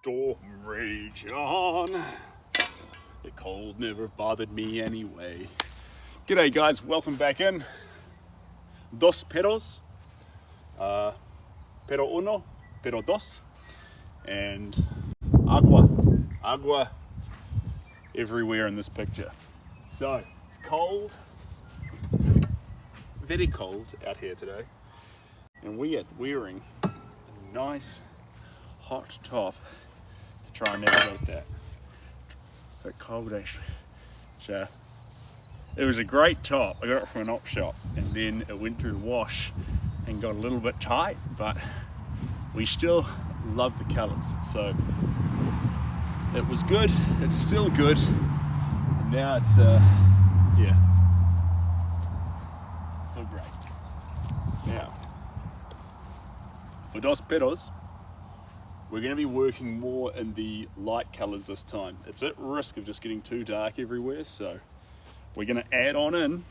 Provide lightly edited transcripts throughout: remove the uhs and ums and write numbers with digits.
storm rage on. The cold never bothered me anyway. G'day guys, welcome back in. Dos perros. Pero uno, pero dos. And agua. Agua everywhere in this picture. So, it's cold. Very cold out here today. And we are wearing a nice hot top to try and navigate that coldish. So it was a great top. I got it from an op shop, and then it went through the wash and got a little bit tight, but we still love the colors. So it was good. It's still good. And now it's yeah, still great. Now, for Dos Perros, we're going to be working more in the light colors this time. It's at risk of just getting too dark everywhere, so we're going to add on in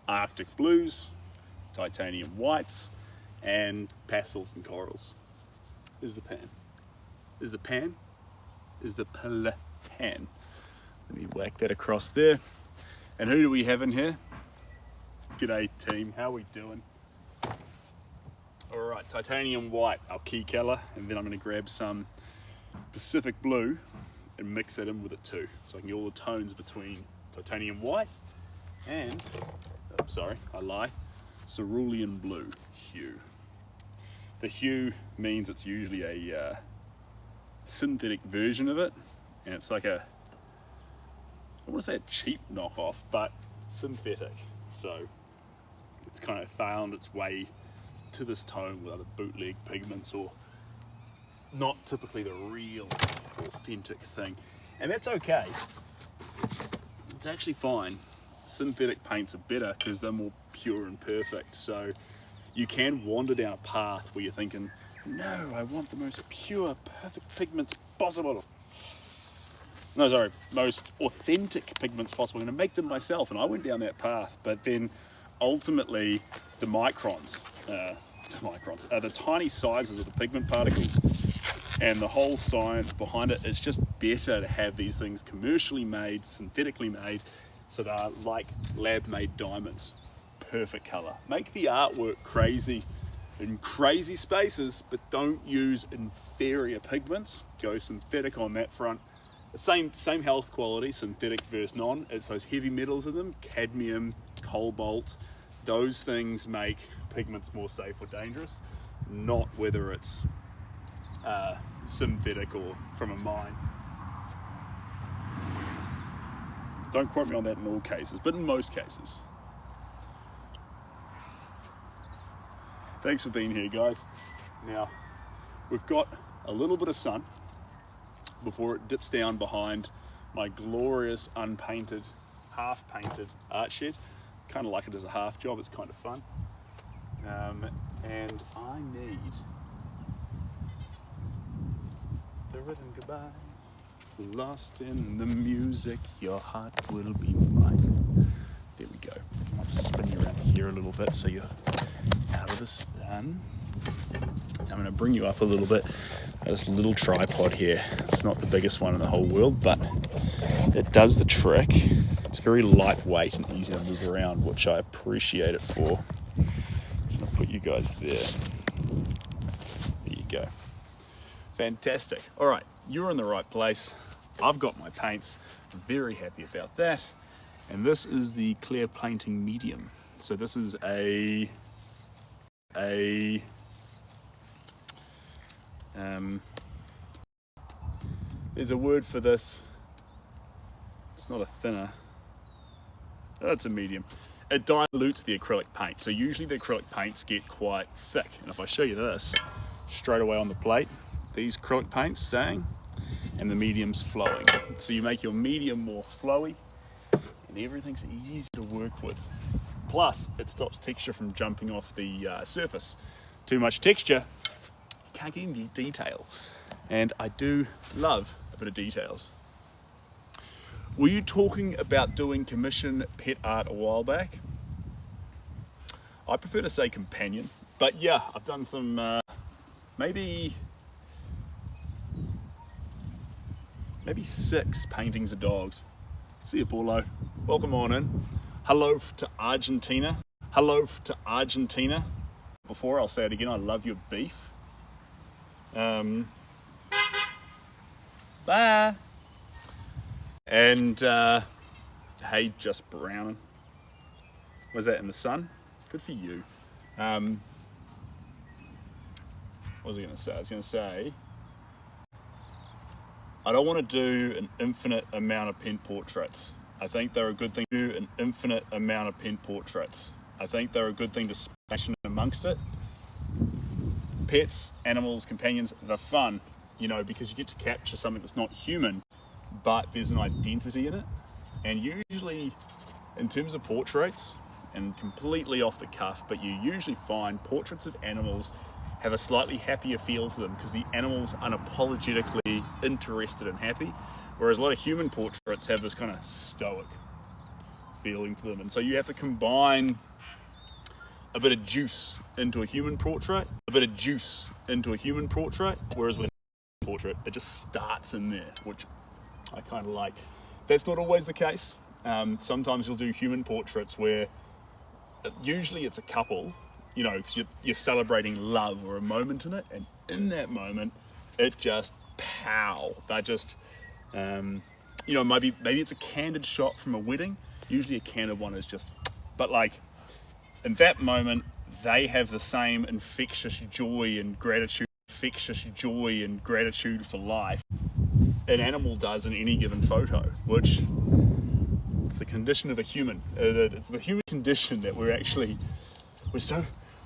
Arctic blues, titanium whites, and pastels and corals. Is the pan? Is the pan? Is the pan? Let me whack that across there. And who do we have in here? G'day team, how we doing? Alright, titanium white, our key color, and then I'm going to grab some Pacific blue and mix that in with it too. So I can get all the tones between titanium white and, oh, sorry, I lie, cerulean blue hue. The hue means it's usually a synthetic version of it, and it's like a, I want to say a cheap knockoff, but synthetic. So it's kind of found its way to this tone with other bootleg pigments, or not typically the real authentic thing, and that's okay. It's actually fine. Synthetic paints are better because they're more pure and perfect, so you can wander down a path where you're thinking, no, I want the most pure, perfect pigments possible. No, sorry, most authentic pigments possible. I'm going to make them myself, and I went down that path, but then ultimately the the tiny sizes of the pigment particles and the whole science behind it, it's just better to have these things commercially made, synthetically made, so they're like lab-made diamonds. Perfect color. Make the artwork crazy in crazy spaces, but don't use inferior pigments. Go synthetic on that front. The same health quality, synthetic versus non. It's those heavy metals in them, cadmium, cobalt. Those things make pigments more safe or dangerous, not whether it's synthetic or from a mine. Don't quote me on that in all cases, but in most cases. Thanks for being here, guys. Now, we've got a little bit of sun before it dips down behind my glorious unpainted, half-painted art shed. Kind of like it as a half job, it's kind of fun. And I need the rhythm goodbye. Lost in the music, your heart will be mine. There we go. I'll just spin you around here a little bit so you're out of the sun. I'm going to bring you up a little bit. I got this little tripod here. It's not the biggest one in the whole world, but it does the trick. It's very lightweight and easy to move around, which I appreciate it for. So I'll put you guys there. There you go. Fantastic. All right, you're in the right place. I've got my paints. I'm very happy about that. And this is the clear painting medium. So this is there's a word for this. It's not a thinner. That's a medium. It dilutes the acrylic paint. So usually the acrylic paints get quite thick. And if I show you this, straight away on the plate, these acrylic paints staying and the medium's flowing. So you make your medium more flowy and everything's easy to work with. Plus, it stops texture from jumping off the surface. Too much texture, you can't get any detail. And I do love a bit of details. Were you talking about doing commission pet art a while back? I prefer to say companion, but yeah, I've done some maybe maybe 6 paintings of dogs. See you, Paulo. Welcome on in. Hello to Argentina. Hello to Argentina. Before, I'll say it again, I love your beef. Bye. And hey, just browning. Was that in the sun? Good for you. What was I going to say? I was going to say, I don't want to do an infinite amount of pen portraits. I think they're a good thing to do an infinite amount of pen portraits. I think they're a good thing to splash in amongst it. Pets, animals, companions, they're fun, you know, because you get to capture something that's not human, but there's an identity in it. And usually, in terms of portraits, and completely off the cuff, but you usually find portraits of animals have a slightly happier feel to them because the animal's unapologetically interested and happy, whereas a lot of human portraits have this kind of stoic feeling to them. And so you have to combine a bit of juice into a human portrait, whereas with a portrait, it just starts in there, which I kind of like. That's not always the case. Sometimes you'll do human portraits where usually it's a couple, you know, because you're celebrating love or a moment in it, and in that moment, it just pow. They're just, you know, maybe it's a candid shot from a wedding. Usually a candid one is just, but like in that moment, they have the same infectious joy and gratitude for life an animal does in any given photo, which it's the condition of a human. It's the human condition that we're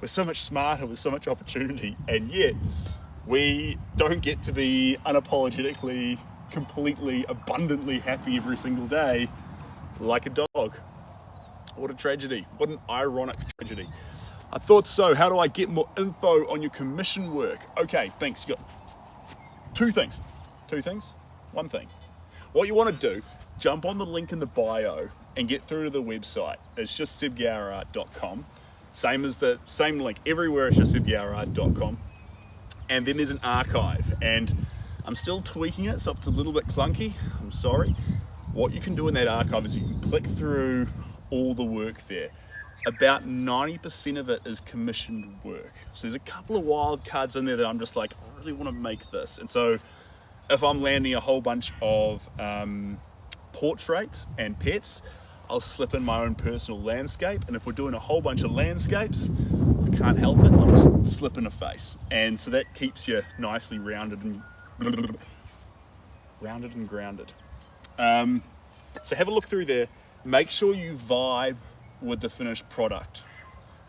so much smarter with so much opportunity, and yet we don't get to be unapologetically, completely, abundantly happy every single day like a dog. What a tragedy. What an ironic tragedy. I thought so. How do I get more info on your commission work? Okay, thanks. You got two things. One thing. What you want to do, jump on the link in the bio and get through to the website. It's just sebgowerart.com. Same link everywhere. It's just sebgowerart.com. And then there's an archive, and I'm still tweaking it, so it's a little bit clunky. I'm sorry. What you can do in that archive is you can click through all the work there. About 90% of it is commissioned work. So there's a couple of wild cards in there that I'm just like, I really want to make this. And so if I'm landing a whole bunch of portraits and pets, I'll slip in my own personal landscape. And if we're doing a whole bunch of landscapes, I can't help it, I'll just slip in a face. And so that keeps you nicely rounded and grounded. So have a look through there. Make sure you vibe with the finished product.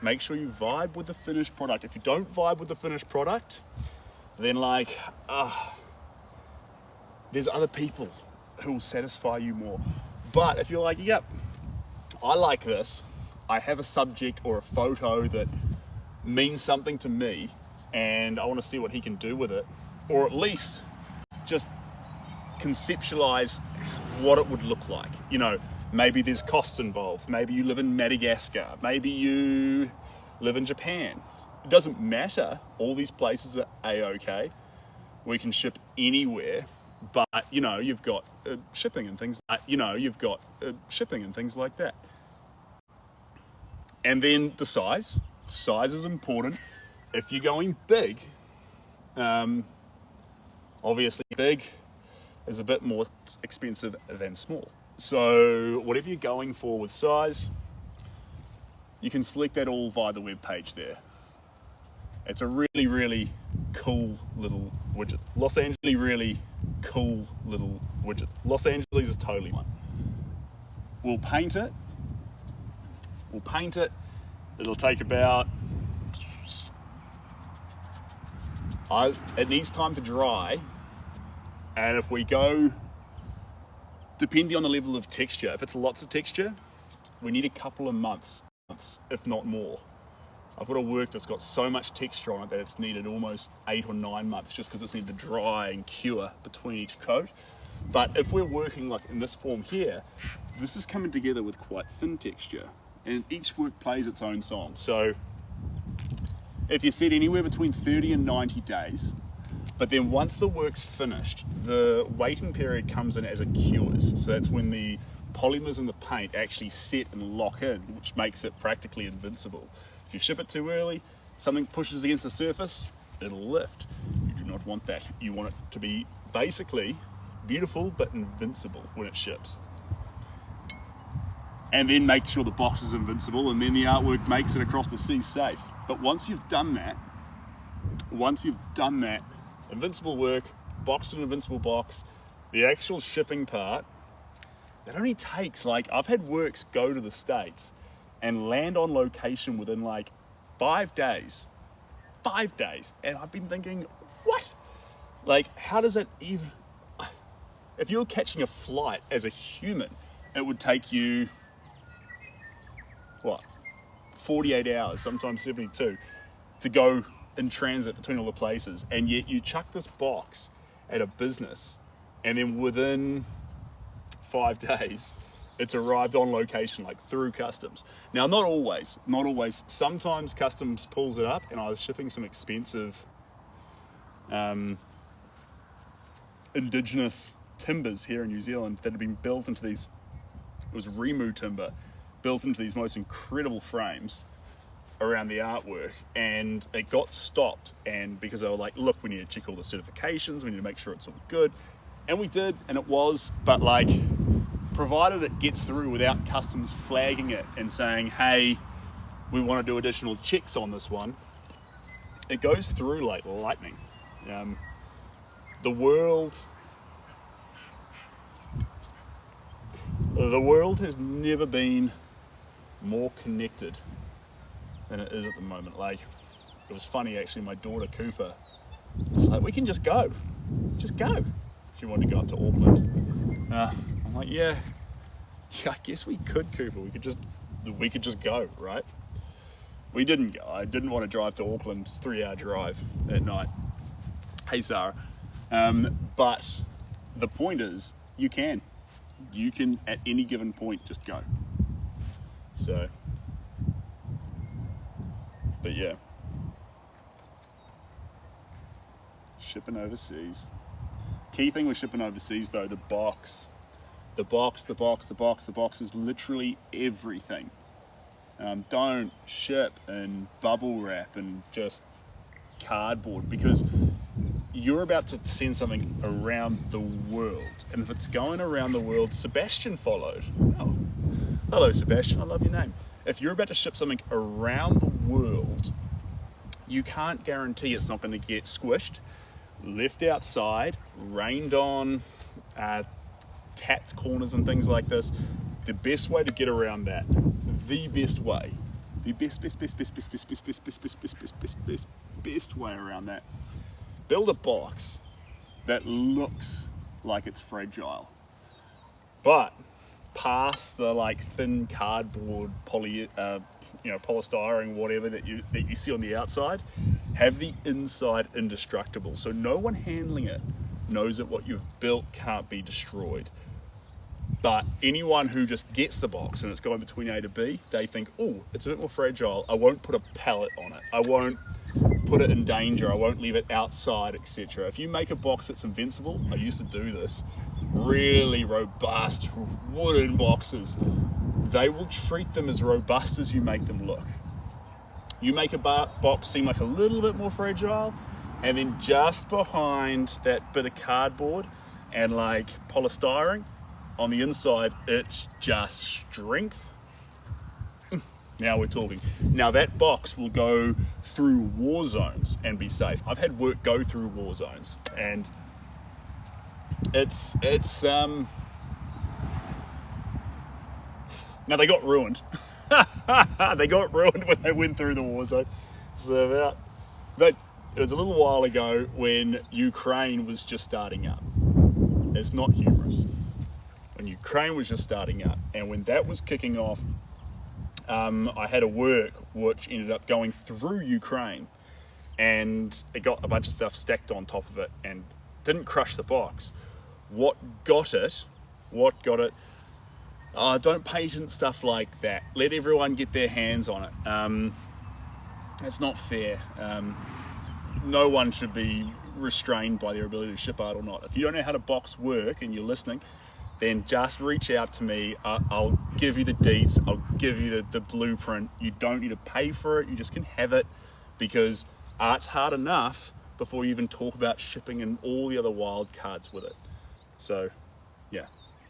If you don't vibe with the finished product, then like, there's other people who will satisfy you more. But if you're like, yep, I like this, I have a subject or a photo that means something to me, and I want to see what he can do with it, or at least just conceptualize what it would look like. You know, maybe there's costs involved. Maybe you live in Madagascar. Maybe you live in Japan. It doesn't matter. All these places are A-okay. We can ship anywhere, but you know, you've got shipping and things like that. And then the size. Size is important. If you're going big, obviously big is a bit more expensive than small. So whatever you're going for with size, you can select that all via the web page there. It's a really, really cool little widget. Los Angeles is totally one. We'll paint it. It'll take about, it needs time to dry. And if we go, depending on the level of texture, if it's lots of texture, we need a couple of months, if not more. I've got a work that's got so much texture on it that it's needed almost 8 or 9 months just because it's needed to dry and cure between each coat. But if we're working like in this form here, this is coming together with quite thin texture, and each work plays its own song. So if you said anywhere between 30 and 90 days, But then once the work's finished, the waiting period comes in as it cures. So that's when the polymers in the paint actually set and lock in, which makes it practically invincible. If you ship it too early, something pushes against the surface, it'll lift. You do not want that. You want it to be basically beautiful but invincible when it ships. And then make sure the box is invincible, and then the artwork makes it across the sea safe. But once you've done that, invincible work, box and invincible box, the actual shipping part, it only takes, like, I've had works go to the States and land on location within like 5 days. 5 days. And I've been thinking, what? Like, how does it even, if you're catching a flight as a human, it would take you, what, 48 hours, sometimes 72, to go in transit between all the places. And yet you chuck this box at a business, and then within 5 days, it's arrived on location, like through customs. Now, not always. Sometimes customs pulls it up, and I was shipping some expensive indigenous timbers here in New Zealand that had been built into these, it was Rimu timber, built into these most incredible frames around the artwork, and it got stopped. And because they were like, look, we need to check all the certifications, we need to make sure it's all good. And we did, and it was, but like, provided it gets through without customs flagging it and saying, hey, we want to do additional checks on this one, it goes through like lightning. The world has never been more connected than it is at the moment. Like, it was funny actually, my daughter Cooper was like, we can just go. She wanted to go up to Auckland. I'm like, yeah, I guess we could, Cooper. We could just go, right? We didn't go. I didn't want to drive to Auckland. It's a 3-hour drive at night. Hey, Sarah. But the point is, you can at any given point just go. So, but yeah, shipping overseas. Key thing with shipping overseas though, the box is literally everything. Don't ship in bubble wrap and just cardboard, because you're about to send something around the world, and if it's going around the world, Sebastian followed. Oh, hello Sebastian, I love your name. If you're about to ship something around the world, you can't guarantee it's not going to get squished, left outside, rained on, tapped corners and things like this. The best way to get around that, the best way around that, build a box that looks like it's fragile, but past the like thin cardboard, polystyrene, whatever that you see on the outside, have the inside indestructible, so no one handling it knows that what you've built can't be destroyed. But anyone who just gets the box and it's going between A to B, they think, oh, it's a bit more fragile, I won't put a pallet on it, I won't put it in danger, I won't leave it outside, etc. If you make a box that's invincible, I used to do this, really robust wooden boxes, they will treat them as robust as you make them look. You make a box seem like a little bit more fragile, and then just behind that bit of cardboard and like polystyrene, on the inside, it's just strength. Now we're talking. Now that box will go through war zones and be safe. I've had work go through war zones, and it's now they got ruined. They got ruined when they went through the war zone. So but it was a little while ago when Ukraine was just starting up. It's not humorous. When Ukraine was just starting up, and when that was kicking off, I had a work which ended up going through Ukraine, and it got a bunch of stuff stacked on top of it and didn't crush the box. What got it, don't patent stuff like that. Let everyone get their hands on it. It's not fair. No one should be restrained by their ability to ship art or not. If you don't know how to box work and you're listening, then just reach out to me. I'll give you the deets, I'll give you the blueprint. You don't need to pay for it, you just can have it, because art's hard enough before you even talk about shipping and all the other wild cards with it. So yeah,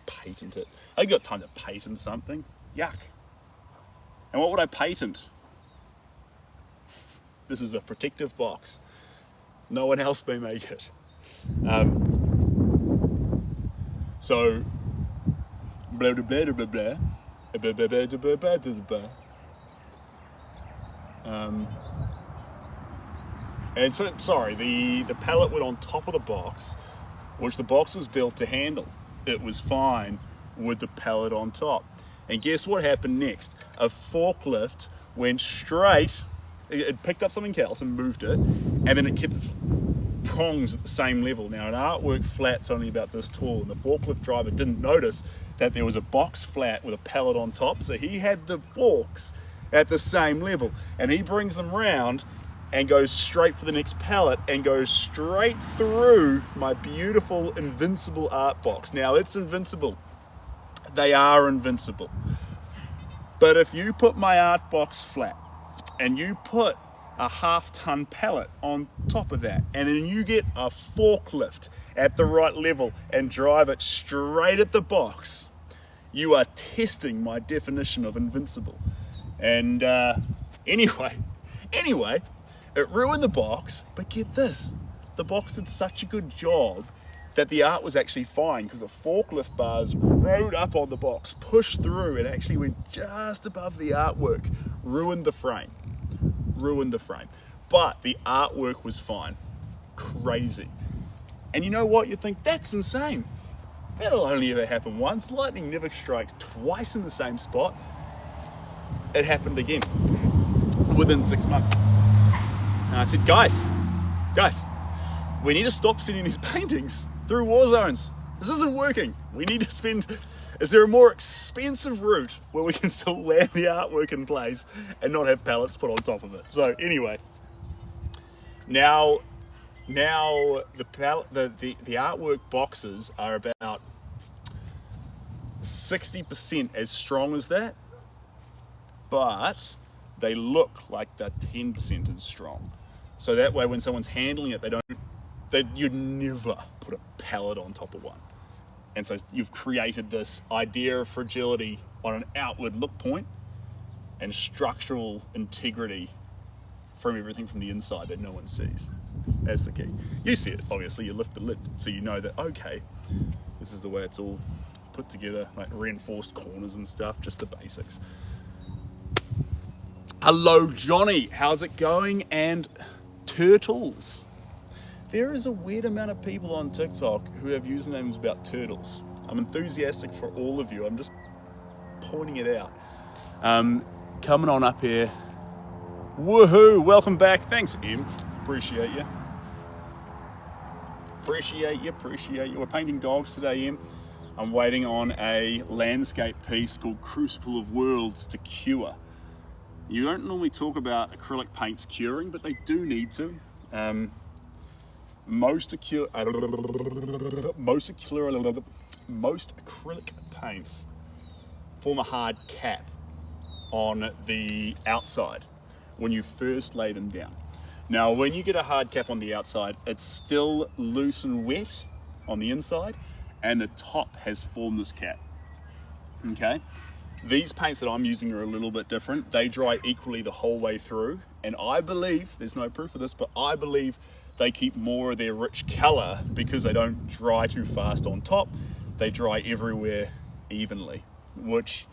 patent it. I ain't got time to patent something, yuck. And what would I patent? This is a protective box. No one else may make it. So, blah blah blah blah blah blah blah blah blah blah blah. And so, sorry, the pallet went on top of the box, which the box was built to handle. It was fine with the pallet on top. And guess what happened next? A forklift went straight, it picked up something else and moved it, and then it kept its prongs at the same level. Now an artwork flat's only about this tall, and the forklift driver didn't notice that there was a box flat with a pallet on top, so he had the forks at the same level, and he brings them round and goes straight for the next pallet and goes straight through my beautiful invincible art box. Now it's invincible. They are invincible. But if you put my art box flat and you put a half-ton pallet on top of that, and then you get a forklift at the right level and drive it straight at the box, you are testing my definition of invincible. And anyway, it ruined the box, but get this, the box did such a good job that the art was actually fine, because the forklift bars rode up on the box, pushed through, and actually went just above the artwork. Ruined the frame. But the artwork was fine. Crazy. And you know what? You'd think, that's insane. That'll only ever happen once. Lightning never strikes twice in the same spot. It happened again within 6 months. And I said, guys, we need to stop sending these paintings through war zones. This isn't working. We need to spend, is there a more expensive route where we can still land the artwork in place and not have pallets put on top of it? So anyway, now the artwork boxes are about 60% as strong as that, but they look like they're 10% as strong. So that way when someone's handling it, you'd never put a pallet on top of one. And so you've created this idea of fragility on an outward look point and structural integrity from everything from the inside that no one sees. That's the key. You see it, obviously, you lift the lid, so you know that, okay, this is the way it's all put together, like reinforced corners and stuff, just the basics. Hello, Johnny, how's it going? And turtles. There is a weird amount of people on TikTok who have usernames about turtles. I'm enthusiastic for all of you. I'm just pointing it out. Coming on up here. Woohoo! Welcome back. Thanks, Em. Appreciate you. Appreciate you. We're painting dogs today, Em. I'm waiting on a landscape piece called Crucible of Worlds to cure. You don't normally talk about acrylic paints curing, but they do need to. Most acrylic paints form a hard cap on the outside when you first lay them down. Now, when you get a hard cap on the outside, it's still loose and wet on the inside, and the top has formed this cap. Okay? These paints that I'm using are a little bit different. They dry equally the whole way through, and I believe, there's no proof of this, but I believe they keep more of their rich color because they don't dry too fast on top. They dry everywhere evenly, which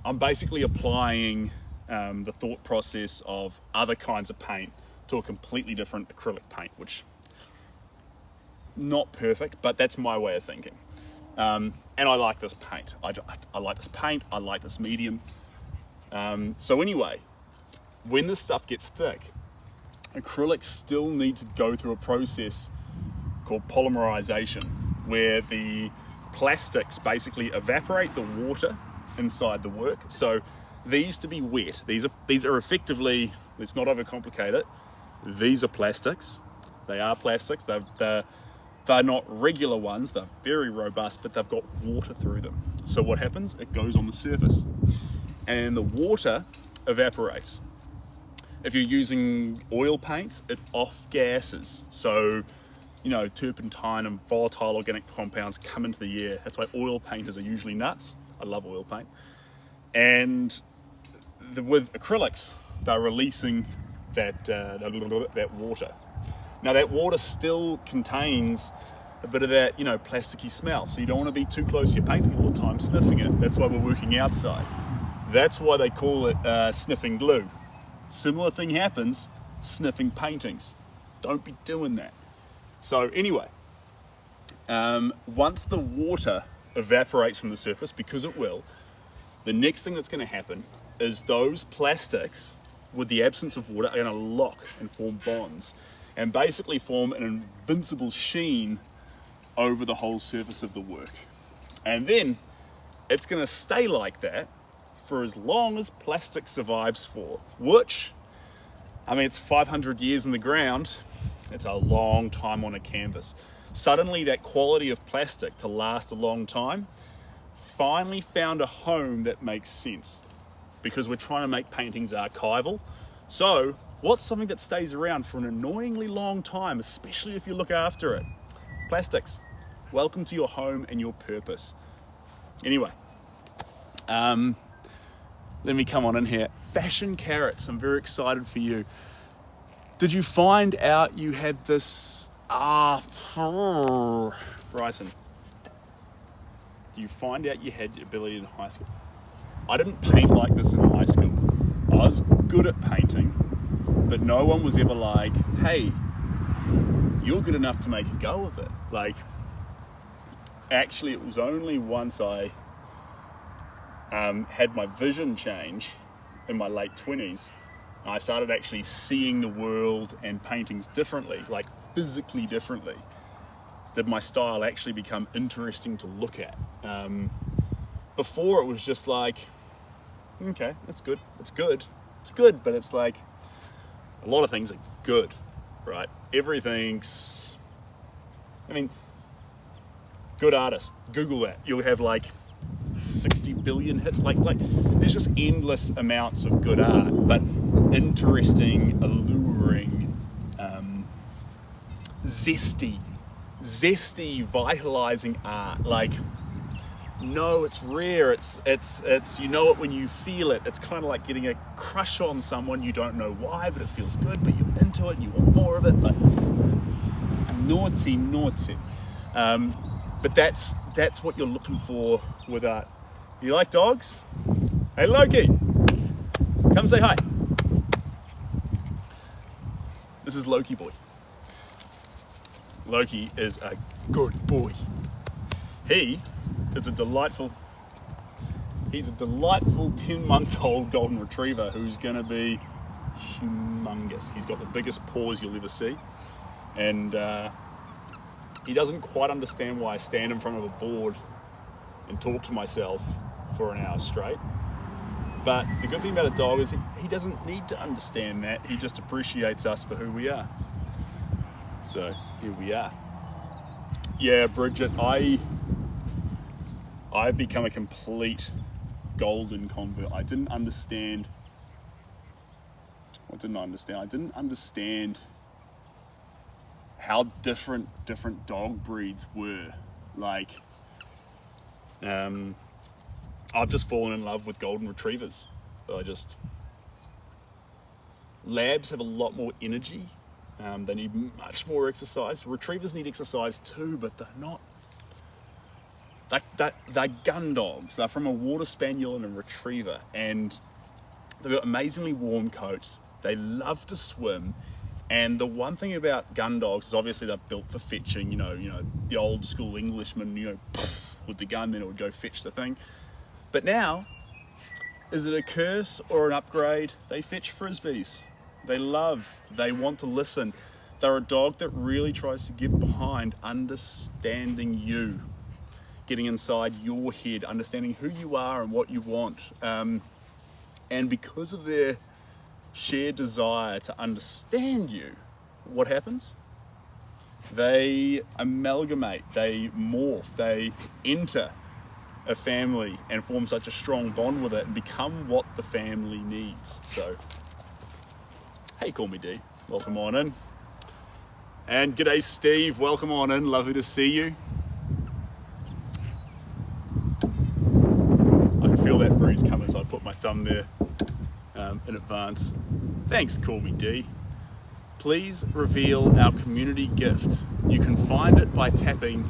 I'm basically applying the thought process of other kinds of paint to a completely different acrylic paint, which not perfect, but that's my way of thinking. And I like this paint. I like this paint, I like this medium. So anyway, when this stuff gets thick, acrylics still need to go through a process called polymerization, where the plastics basically evaporate the water inside the work. So these to be wet, these are effectively, let's not overcomplicate it, these are plastics, They are plastics. They're not regular ones. They're very robust, but they've got water through them. So what happens? It goes on the surface, and the water evaporates. If you're using oil paints, it off-gases. So, you know, turpentine and volatile organic compounds come into the air. That's why oil painters are usually nuts. I love oil paint. And with acrylics, they're releasing that water. Now that water still contains a bit of that, you know, plasticky smell. So you don't want to be too close to your painting all the time, sniffing it. That's why we're working outside. That's why they call it sniffing glue. Similar thing happens sniffing paintings. Don't be doing that. So anyway, once the water evaporates from the surface, because it will, the next thing that's going to happen is those plastics, with the absence of water, are going to lock and form bonds and basically form an invincible sheen over the whole surface of the work. And then it's going to stay like that for as long as plastic survives for, which, I mean, it's 500 years in the ground. It's a long time on a canvas. Suddenly that quality of plastic to last a long time finally found a home that makes sense, because we're trying to make paintings archival. So what's something that stays around for an annoyingly long time, especially if you look after it? Plastics. Welcome to your home and your purpose. Anyway, let me come on in here. Fashion carrots, I'm very excited for you. Did you find out you had this, Bryson, do you find out you had the ability in high school? I didn't paint like this in high school. I was good at painting, but no one was ever like, hey, you're good enough to make a go of it. Like, actually it was only once I had my vision change in my late 20s, I started actually seeing the world and paintings differently, like physically differently, did my style actually become interesting to look at. Before it was just like, okay, that's good, it's good, it's good, but it's like, a lot of things are good, right? Everything's, I mean, good artist, Google that, you'll have like 60 billion hits, like there's just endless amounts of good art, but interesting, alluring, zesty, vitalizing art. Like, no, it's rare, it's you know it when you feel it. It's kind of like getting a crush on someone, you don't know why, but it feels good, but you're into it and you want more of it, but naughty. But that's what you're looking for with art. You like dogs? Hey Loki, come say hi. This is Loki boy. Loki is a good boy. He's a delightful 10-month-old golden retriever who's gonna be humongous. He's got the biggest paws you'll ever see. And he doesn't quite understand why I stand in front of a board and talk to myself for an hour straight. But the good thing about a dog is he doesn't need to understand that. He just appreciates us for who we are. So here we are. Yeah, Bridget, I've become a complete golden convert. I didn't understand how different dog breeds were. Like, I've just fallen in love with golden retrievers. Labs have a lot more energy. They need much more exercise. Retrievers need exercise too, but they're not. They're gun dogs. They're from a water spaniel and a retriever, and they've got amazingly warm coats. They love to swim. And the one thing about gun dogs is obviously they're built for fetching, you know, the old school Englishman, with the gun, then it would go fetch the thing. But now, is it a curse or an upgrade? They fetch frisbees. They want to listen. They're a dog that really tries to get behind understanding you, getting inside your head, understanding who you are and what you want. And because of their shared desire to understand you, what happens? they amalgamate, they morph, they enter a family and form such a strong bond with it and become what the family needs. So, hey, call me D. Welcome on in. And g'day, Steve. Welcome on in. Lovely to see you. I can feel that breeze coming, so I put my thumb there in advance. Thanks, call me D. Please reveal our community gift. You can find it by tapping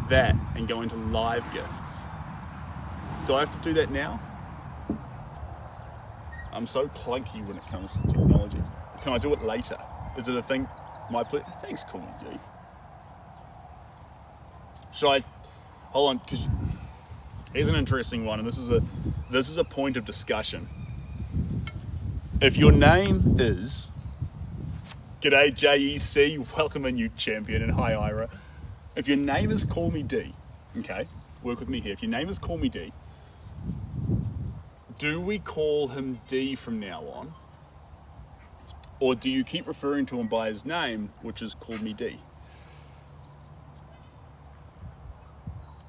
that and going to live gifts. Do I have to do that now? I'm so clunky when it comes to technology. Can I do it later? Is it a thing? Thanks, call me D. Should I? Hold on, because here's an interesting one, and this is a point of discussion. If your name is, g'day JEC, welcome in you champion, and hi Ira. If your name is Call Me D, okay, work with me here. If your name is Call Me D, do we call him D from now on? Or do you keep referring to him by his name, which is Call Me D?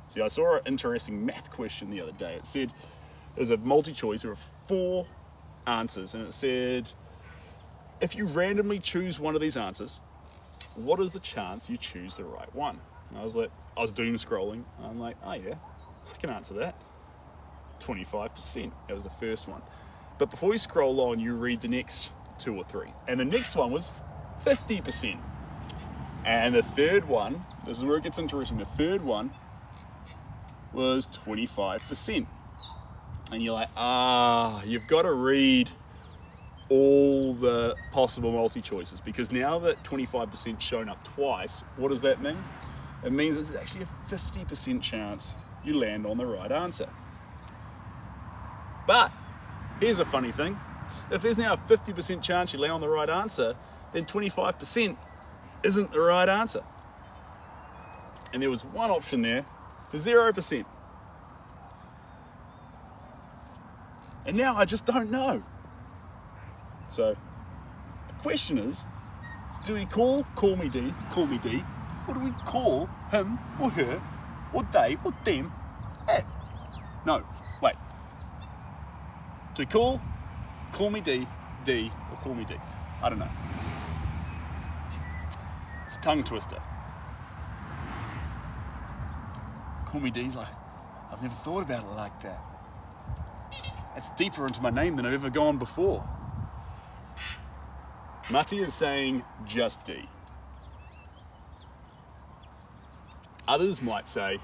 See, I saw an interesting math question the other day. It said, it was a multi-choice, there were 4 answers, and it said, if you randomly choose one of these answers, what is the chance you choose the right one? And I was doom scrolling, and I'm like, oh yeah, I can answer that. 25%, that was the first one. But before you scroll on, you read the next 2 or 3. And the next one was 50%. And the third one, this is where it gets interesting, the third one was 25%. And you're like, you've got to read all the possible multi-choices, because now that 25% shown up twice, what does that mean? It means it's actually a 50% chance you land on the right answer. But here's a funny thing. If there's now a 50% chance you land on the right answer, then 25% isn't the right answer. And there was one option there for 0%. And now I just don't know. So the question is, do we call me D, or do we call him or her or they or them it? No, wait. Do we call me D, or call me D? I don't know. It's a tongue twister. Call me D's like, I've never thought about it like that. It's deeper into my name than I've ever gone before. Mati is saying just D. Others might say,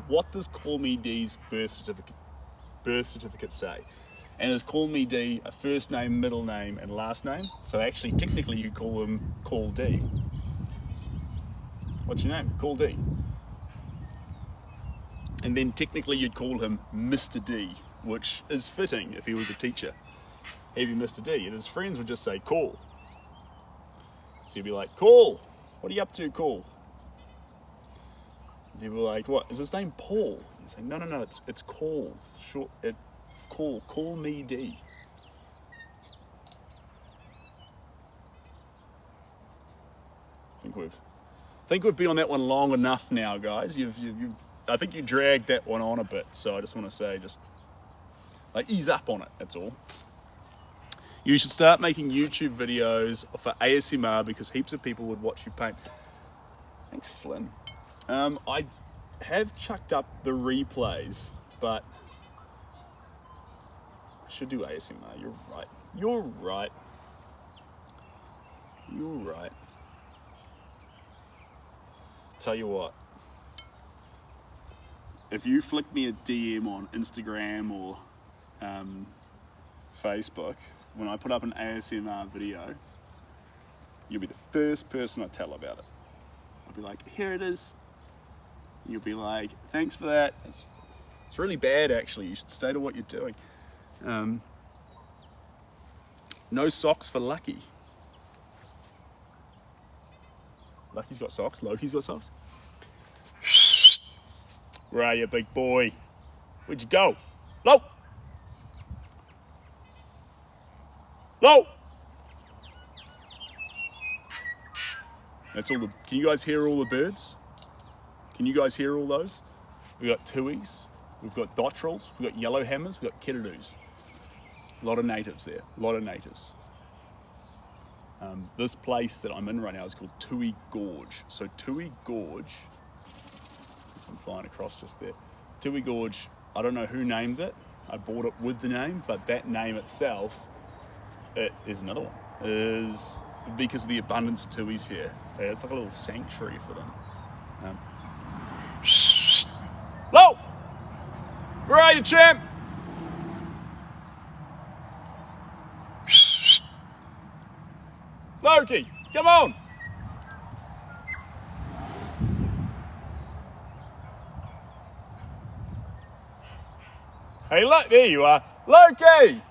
what does Call Me D's birth certificate say? And is Call Me D a first name, middle name, and last name? So actually, technically, you call him Call D. What's your name? Call D. And then technically, you'd call him Mr. D, which is fitting if he was a teacher. He'd be Mr. D, and his friends would just say, Call. So you'd be like, Call, what are you up to, Call? And people are like, what, is his name Paul? You say, no, it's Call. Short, call me D. I think we've been on that one long enough now, guys. I think you dragged that one on a bit, so I just want to say, just like ease up on it, that's all. You should start making YouTube videos for ASMR because heaps of people would watch you paint. Thanks, Flynn. I have chucked up the replays, but I should do ASMR. You're right. Tell you what, if you flick me a DM on Instagram or Facebook, when I put up an ASMR video, you'll be the first person I tell about it. I'll be like, here it is. You'll be like, thanks for that. It's really bad, actually. You should stay to what you're doing. No socks for Lucky. Lucky's got socks. Loki's got socks. Where are you, big boy? Where'd you go? Lo! Lo! That's all the, can you guys hear all the birds? Can you guys hear all those? We've got tuis, we've got dotterels, we've got yellow hammers, we've got kiddidoos. A lot of natives there, a lot of natives. This place that I'm in right now is called Tui Gorge. So Tui Gorge, this one flying across just there. Tui Gorge, I don't know who named it. I bought it with the name, but that name itself, it is another one. It is because of the abundance of tuis here. It's like a little sanctuary for them. Hello! Where are you, champ? Loki, come on! Hey, look, there you are. Loki!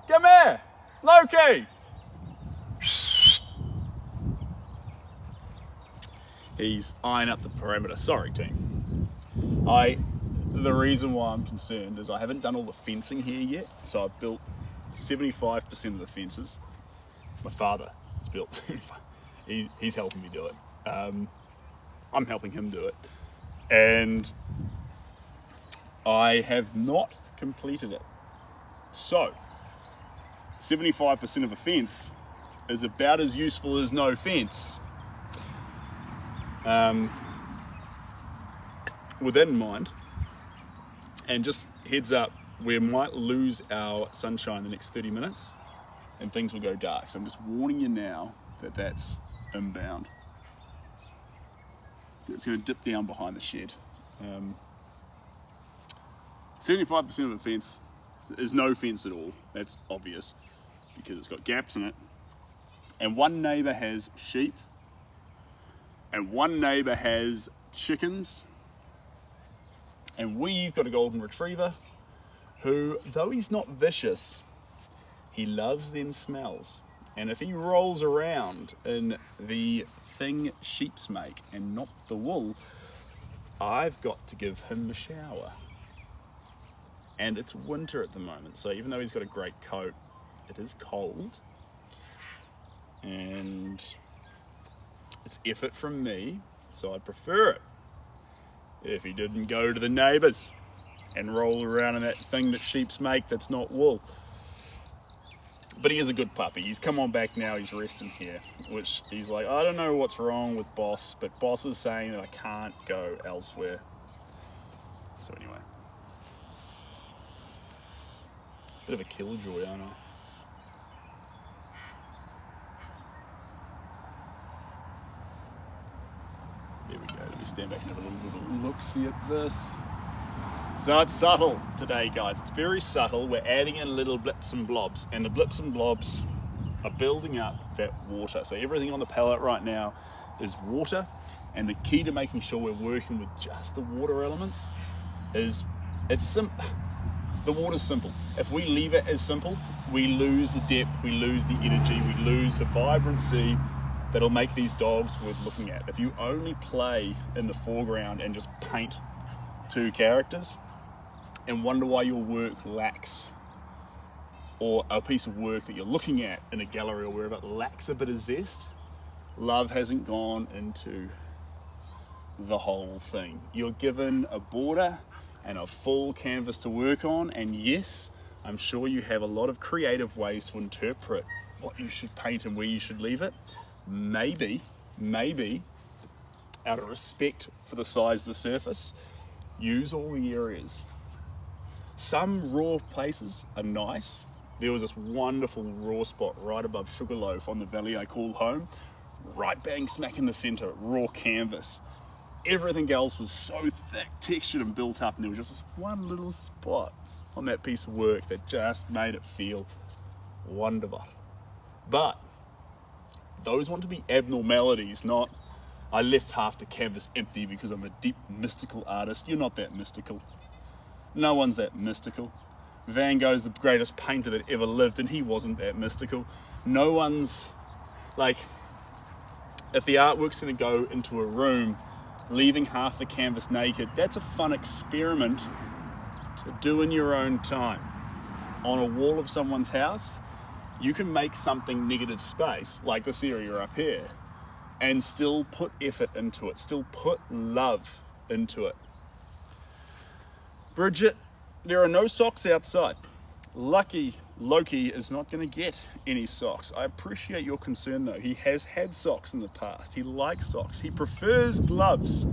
Come here! Loki! He's eyeing up the perimeter. Sorry, team. The reason why I'm concerned is I haven't done all the fencing here yet. So I've built 75% of the fences. My father has built. He's helping me do it. I'm helping him do it. And I have not completed it. So 75% of a fence is about as useful as no fence. With that in mind, and just heads up, we might lose our sunshine the next 30 minutes and things will go dark. So I'm just warning you now that that's inbound. It's going to dip down behind the shed. 75% of a fence is no fence at all. That's obvious because it's got gaps in it. And one neighbour has sheep, and one neighbour has chickens, and we've got a golden retriever who, though he's not vicious, he loves them smells. And if he rolls around in the thing sheeps make and not the wool, I've got to give him a shower. And it's winter at the moment, so even though he's got a great coat, it is cold. And it's effort from me, so I'd prefer it if he didn't go to the neighbours and roll around in that thing that sheeps make that's not wool. But he is a good puppy. He's come on back now, he's resting here, which he's like, I don't know what's wrong with Boss, but Boss is saying that I can't go elsewhere. So anyway. Bit of a killjoy, aren't I? There we go. Let me stand back and have a little look-see at this. So it's subtle today, guys. It's very subtle. We're adding in little blips and blobs, and the blips and blobs are building up that water. So everything on the palette right now is water, and the key to making sure we're working with just the water elements is the water's simple. If we leave it as simple, we lose the depth, we lose the energy, we lose the vibrancy that'll make these dogs worth looking at. If you only play in the foreground and just paint two characters and wonder why your work lacks, or a piece of work that you're looking at in a gallery or wherever lacks a bit of zest, love hasn't gone into the whole thing. You're given a border and a full canvas to work on, and yes, I'm sure you have a lot of creative ways to interpret what you should paint and where you should leave it. Maybe, out of respect for the size of the surface, use all the areas. Some raw places are nice. There was this wonderful raw spot right above Sugarloaf on the valley I call home, right bang smack in the center, raw canvas. Everything else was so thick, textured and built up, and there was just this one little spot on that piece of work that just made it feel wonderful. But those want to be abnormalities, not I left half the canvas empty because I'm a deep mystical artist. You're not that mystical. No one's that mystical. Van Gogh's the greatest painter that ever lived, and he wasn't that mystical. No one's, like, if the artwork's going to go into a room leaving half the canvas naked, that's a fun experiment to do in your own time. On a wall of someone's house, you can make something negative space, like this area up here, and still put effort into it, still put love into it. Bridget, there are no socks outside. Lucky Loki is not going to get any socks. I appreciate your concern though. He has had socks in the past. He likes socks. He prefers gloves,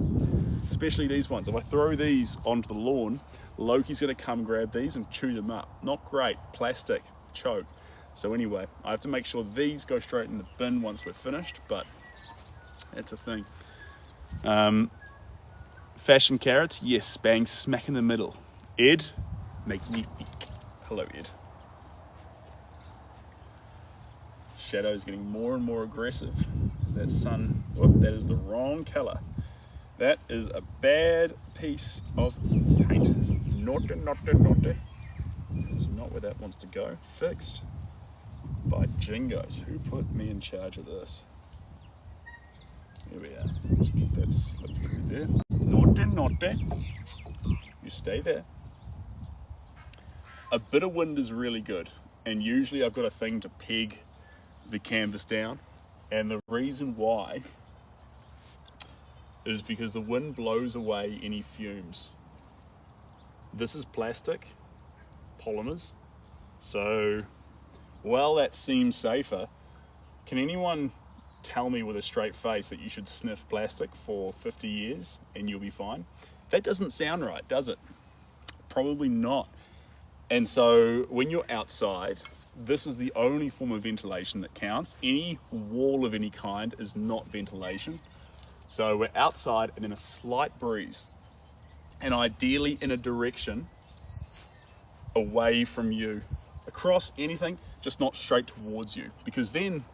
especially these ones. If I throw these onto the lawn, Loki's going to come grab these and chew them up. Not great. Plastic. Choke. So anyway, I have to make sure these go straight in the bin once we're finished, but that's a thing. Fashion carrots, yes, bang smack in the middle. Ed, magnifique. Hello, Ed. Shadow's getting more and more aggressive. Is that sun? Oh, that is the wrong colour. That is a bad piece of paint. Naughty, naughty, naughty. It's not where that wants to go. Fixed by Jingos. Who put me in charge of this? Here we are. Let's get that slip through there. Naughty, naughty. You stay there. A bit of wind is really good, and usually I've got a thing to peg the canvas down, and the reason why is because the wind blows away any fumes. This is plastic, polymers, so while that seems safer, can anyone tell me with a straight face that you should sniff plastic for 50 years and you'll be fine? That doesn't sound right, does it? Probably not. And so when you're outside, this is the only form of ventilation that counts. Any wall of any kind is not ventilation. So we're outside and then a slight breeze, and ideally in a direction away from you. Across anything, just not straight towards you, because then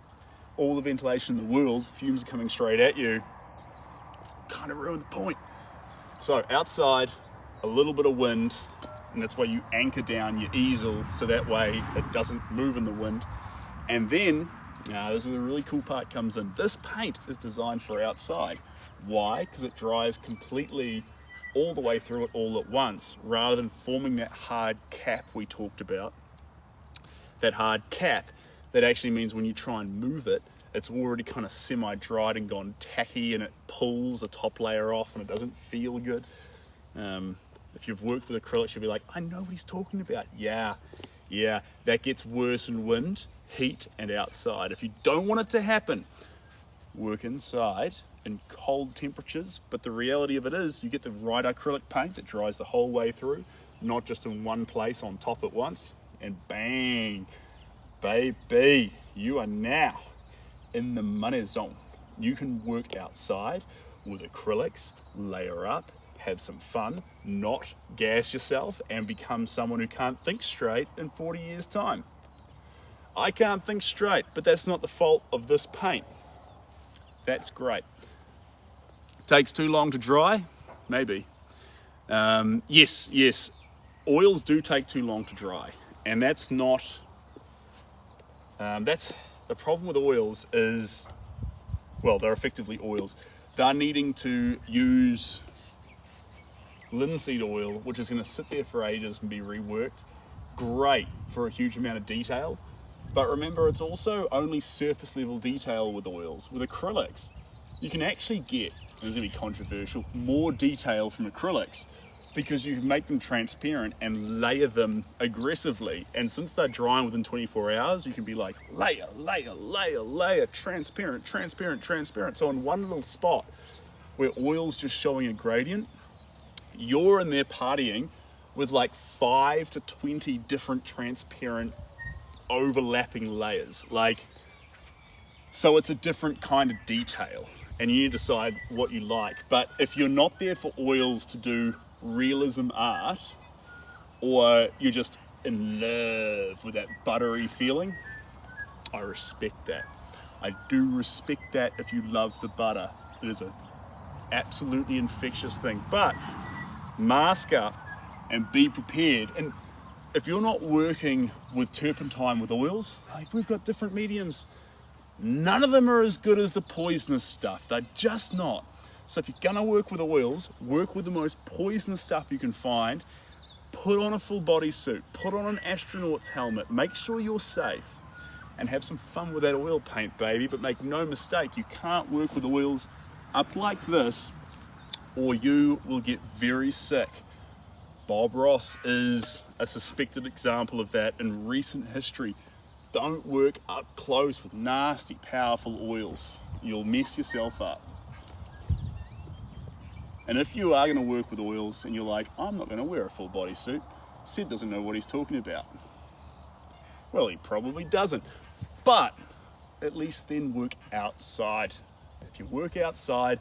all the ventilation in the world, fumes are coming straight at you, kind of ruin the point. So outside, a little bit of wind, and that's why you anchor down your easel so that way it doesn't move in the wind. And then, now this is a really cool part comes in. This paint is designed for outside. Why? Because it dries completely all the way through it all at once, rather than forming that hard cap we talked about. That hard cap, that actually means when you try and move it, it's already kind of semi-dried and gone tacky, and it pulls the top layer off and it doesn't feel good. If you've worked with acrylics, you'll be like, I know what he's talking about. Yeah, that gets worse in wind, heat, and outside. If you don't want it to happen, work inside in cold temperatures, but the reality of it is you get the right acrylic paint that dries the whole way through, not just in one place on top at once, and bang, baby, you are now in the money zone. You can work outside with acrylics, layer up, have some fun, not gas yourself, and become someone who can't think straight in 40 years' time. I can't think straight, but that's not the fault of this paint. That's great. Takes too long to dry? Maybe. Yes, oils do take too long to dry, and that's not, that's the problem with oils is, well, they're effectively oils. They're needing to use linseed oil, which is going to sit there for ages and be reworked. Great for a huge amount of detail, but remember, it's also only surface level detail with oils. With acrylics, you can actually get, and this is going to be controversial, more detail from acrylics because you can make them transparent and layer them aggressively. And since they're drying within 24 hours, you can be like layer, layer, layer, layer, transparent, transparent, transparent. So in one little spot where oil's just showing a gradient, you're in there partying with like 5 to 20 different transparent overlapping layers. So it's a different kind of detail, and you need to decide what you like. But if you're not there for oils to do realism art, or you're just in love with that buttery feeling, I respect that. I do respect that if you love the butter. It is an absolutely infectious thing. But mask up and be prepared. And if you're not working with turpentine with oils, like we've got different mediums, none of them are as good as the poisonous stuff. They're just not. So if you're gonna work with oils, work with the most poisonous stuff you can find. Put on a full body suit, put on an astronaut's helmet, make sure you're safe, and have some fun with that oil paint, baby. But make no mistake, you can't work with oils up like this or you will get very sick. Bob Ross is a suspected example of that in recent history. Don't work up close with nasty, powerful oils. You'll mess yourself up. And if you are going to work with oils and you're like, I'm not going to wear a full body suit, Sid doesn't know what he's talking about. Well, he probably doesn't. But at least then work outside. If you work outside,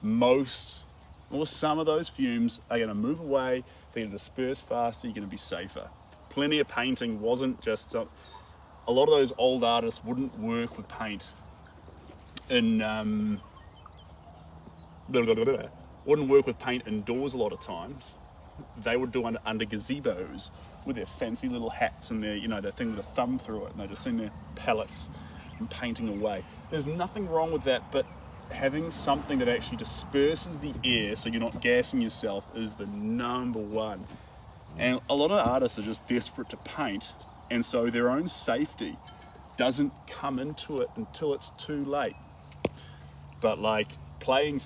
most or some of those fumes are going to move away, they're going to disperse faster, you're going to be safer. Plenty of painting wasn't just... a lot of those old artists wouldn't work with paint in... wouldn't work with paint indoors a lot of times. They would do under gazebos with their fancy little hats and their, you know, their thing with a thumb through it, and they're just in their palettes and painting away. There's nothing wrong with that, but having something that actually disperses the air so you're not gassing yourself is the number one. And a lot of artists are just desperate to paint, and so their own safety doesn't come into it until it's too late. But like playing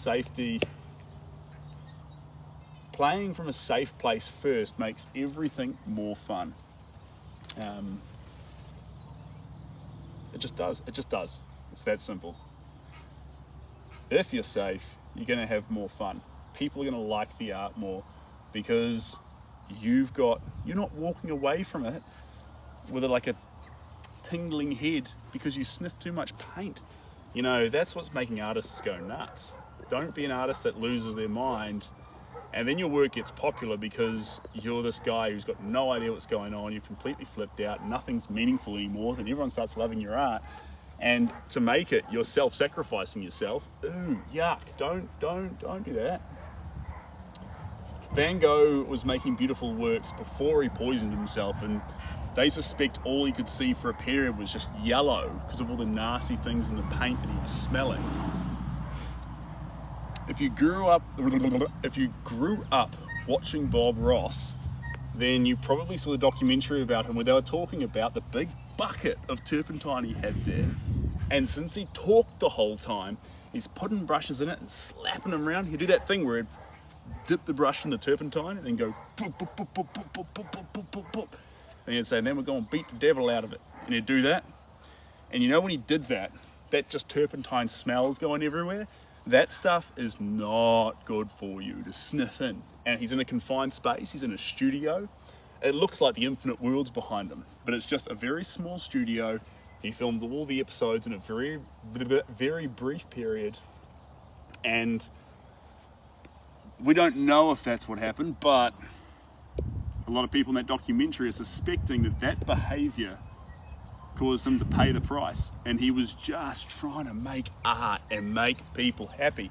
from a safe place first makes everything more fun. It just does. It's that simple. If you're safe, you're going to have more fun. People are going to like the art more because you're not walking away from it with like a tingling head because you sniff too much paint. You know, that's what's making artists go nuts. Don't be an artist that loses their mind and then your work gets popular because you're this guy who's got no idea what's going on, you've completely flipped out, nothing's meaningful anymore, then everyone starts loving your art. And to make it, you're self-sacrificing yourself. Ooh, yuck, don't do that. Van Gogh was making beautiful works before he poisoned himself, and they suspect all he could see for a period was just yellow because of all the nasty things in the paint that he was smelling. If you grew up watching Bob Ross, then you probably saw the documentary about him where they were talking about the big bucket of turpentine he had there. And since he talked the whole time, he's putting brushes in it and slapping them around. He'd do that thing where he'd dip the brush in the turpentine and then go boop, boop, boop, boop, boop, boop, boop, boop, boop, boop. And he'd say, and then we're going to beat the devil out of it. And he'd do that. And you know when he did that, that just turpentine smells going everywhere. That stuff is not good for you to sniff in. And he's in a confined space, he's in a studio. It looks like the infinite world's behind him, but it's just a very small studio. He filmed all the episodes in a very, very brief period. And we don't know if that's what happened, but a lot of people in that documentary are suspecting that that behavior caused him to pay the price. And he was just trying to make art and make people happy.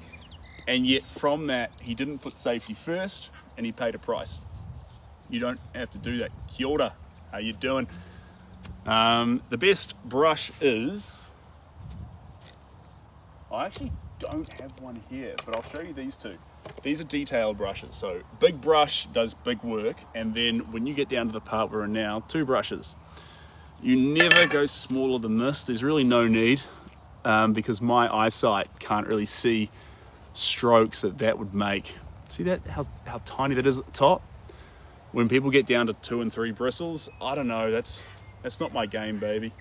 And yet from that, he didn't put safety first and he paid a price. You don't have to do that. Kia ora, how you doing? The best brush is... I actually don't have one here, but I'll show you these two. These are detailed brushes. So big brush does big work. And then when you get down to the part we're in now, two brushes. You never go smaller than this. There's really no need because my eyesight can't really see strokes that would make. See that, how tiny that is at the top? When people get down to 2 and 3 bristles, I don't know, that's not my game, baby.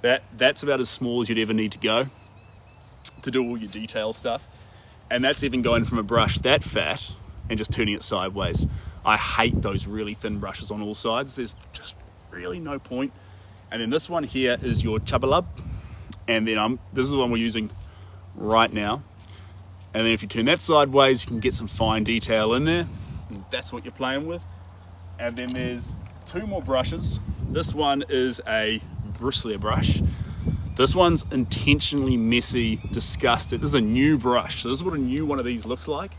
That's about as small as you'd ever need to go to do all your detail stuff. And that's even going from a brush that fat and just turning it sideways. I hate those really thin brushes on all sides. There's just really no point. And then this one here is your Chubalub. And then this is the one we're using right now. And then if you turn that sideways, you can get some fine detail in there. And that's what you're playing with. And then there's 2 more brushes. This one is a bristlier brush. This one's intentionally messy, disgusted. This is a new brush. So this is what a new one of these looks like.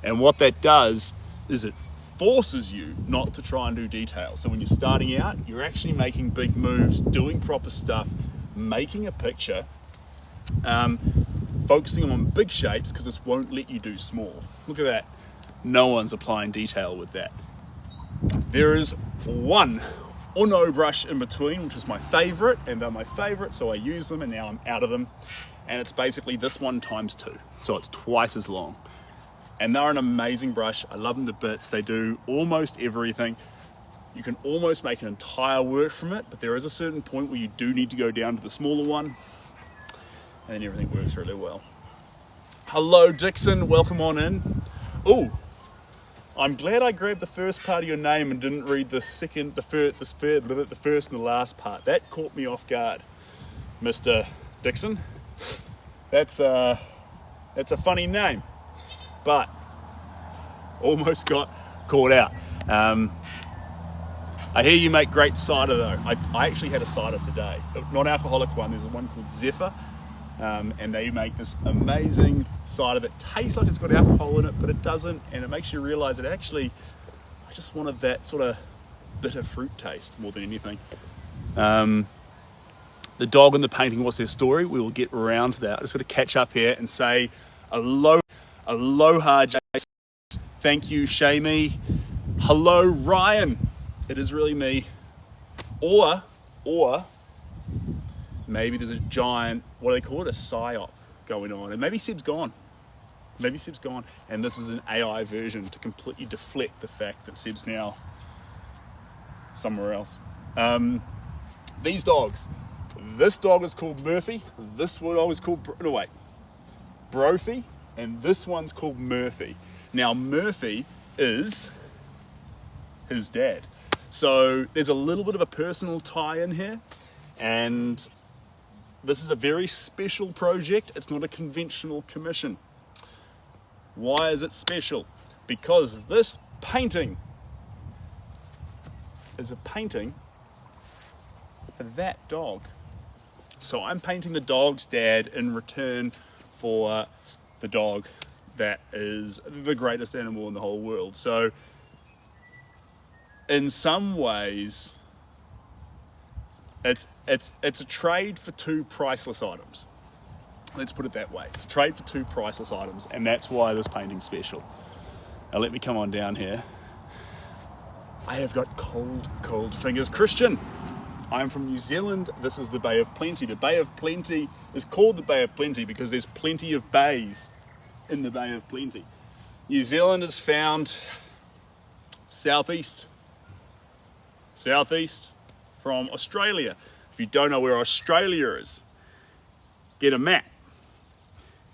And what that does is it forces you not to try and do detail. So when you're starting out, you're actually making big moves, doing proper stuff, making a picture, focusing on big shapes because this won't let you do small. Look at that. No one's applying detail with that. There is one or no brush in between, which is my favorite, and they're my favorite, so I use them, and now I'm out of them. And it's basically this one times 2, so it's twice as long. And they're an amazing brush. I love them to bits. They do almost everything. You can almost make an entire work from it, but there is a certain point where you do need to go down to the smaller one, and then everything works really well. Hello, Dixon, welcome on in. Oh, I'm glad I grabbed the first part of your name and didn't read the first and the last part. That caught me off guard, Mr. Dixon. That's a funny name, but almost got caught out. I hear you make great cider though. I actually had a cider today, a non-alcoholic one. There's one called Zephyr, and they make this amazing cider that tastes like it's got alcohol in it, but it doesn't, and it makes you realize that actually I just wanted that sort of bitter fruit taste more than anything. The dog and the painting, what's their story? We will get around to that. I just got to catch up here and say aloha, Jason. Thank you, Shamey. Hello, Ryan. It is really me. Or maybe there's a giant, what do they call it? A psyop going on. And maybe Seb's gone. Maybe Seb's gone. And this is an AI version to completely deflect the fact that Seb's now somewhere else. These dogs. This dog is called Murphy. This dog is called, Brophy. And this one's called Murphy. Now, Murphy is his dad. So there's a little bit of a personal tie in here, and this is a very special project. It's not a conventional commission. Why is it special? Because this painting is a painting for that dog. So I'm painting the dog's dad in return for the dog that is the greatest animal in the whole world. So in some ways, it's a trade for 2 priceless items. Let's put it that way. It's a trade for 2 priceless items, and that's why this painting's special. Now let me come on down here. I have got cold fingers. Christian, I'm from New Zealand. This is the Bay of Plenty. The Bay of Plenty is called the Bay of Plenty because there's plenty of bays in the Bay of Plenty. New Zealand is found southeast from Australia. If you don't know where Australia is, get a map.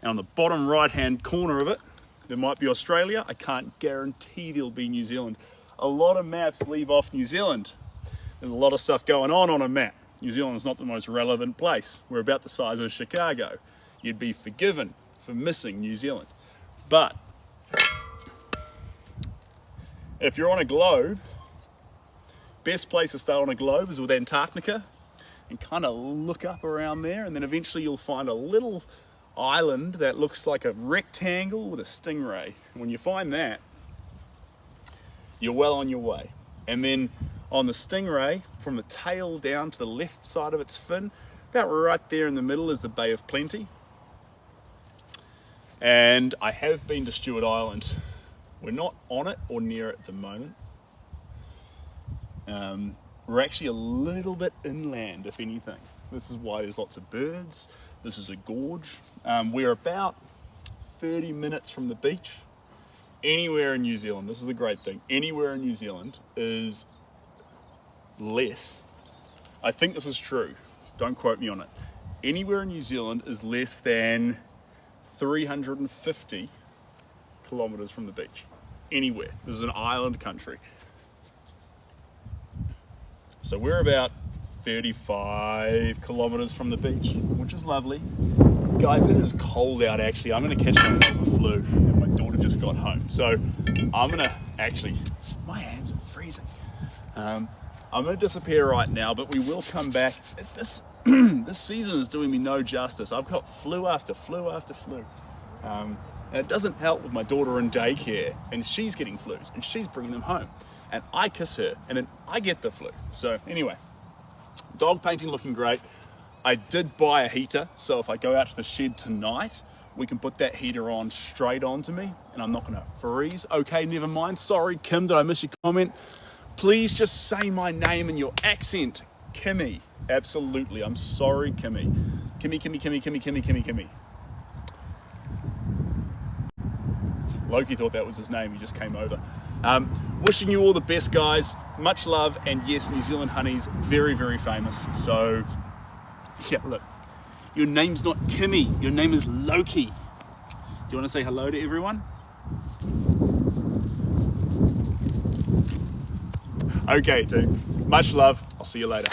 And on the bottom right hand corner of it, there might be Australia. I can't guarantee there'll be New Zealand. A lot of maps leave off New Zealand. There's a lot of stuff going on a map. New Zealand is not the most relevant place. We're about the size of Chicago. You'd be forgiven for missing New Zealand. But if you're on a globe, best place to start on a globe is with Antarctica, and kind of look up around there, and then eventually you'll find a little island that looks like a rectangle with a stingray. And when you find that, you're well on your way. And then on the stingray, from the tail down to the left side of its fin, about right there in the middle is the Bay of Plenty. And I have been to Stewart Island. We're not on it or near it at the moment. We're actually a little bit inland, if anything. This is why there's lots of birds. This is a gorge. We're about 30 minutes from the beach. Anywhere in New Zealand, this is the great thing, anywhere in New Zealand is less. I think this is true. Don't quote me on it. Anywhere in New Zealand is less than 350 kilometers from the beach. Anywhere. This is an island country. So we're about 35 kilometers from the beach, which is lovely. Guys, it is cold out actually. I'm gonna catch myself a flu, and my daughter just got home. So I'm gonna actually, my hands are freezing. I'm gonna disappear right now, but we will come back. This season is doing me no justice. I've got flu after flu after flu. And it doesn't help with my daughter in daycare, and she's getting flus, and she's bringing them home. And I kiss her, and then I get the flu. So anyway, dog painting looking great. I did buy a heater, so if I go out to the shed tonight, we can put that heater on straight onto me, and I'm not gonna freeze. Okay, never mind. Sorry, Kim, did I miss your comment? Please just say my name in your accent. Kimmy. Absolutely. I'm sorry, Kimmy. Kimmy, Kimmy, Kimmy, Kimmy, Kimmy, Kimmy, Kimmy. Loki thought that was his name. He just came over. Wishing you all the best, guys. Much love. And yes, New Zealand honey's very, very famous. So, yeah, look. Your name's not Kimmy. Your name is Loki. Do you want to say hello to everyone? Okay, dude. Much love. I'll see you later.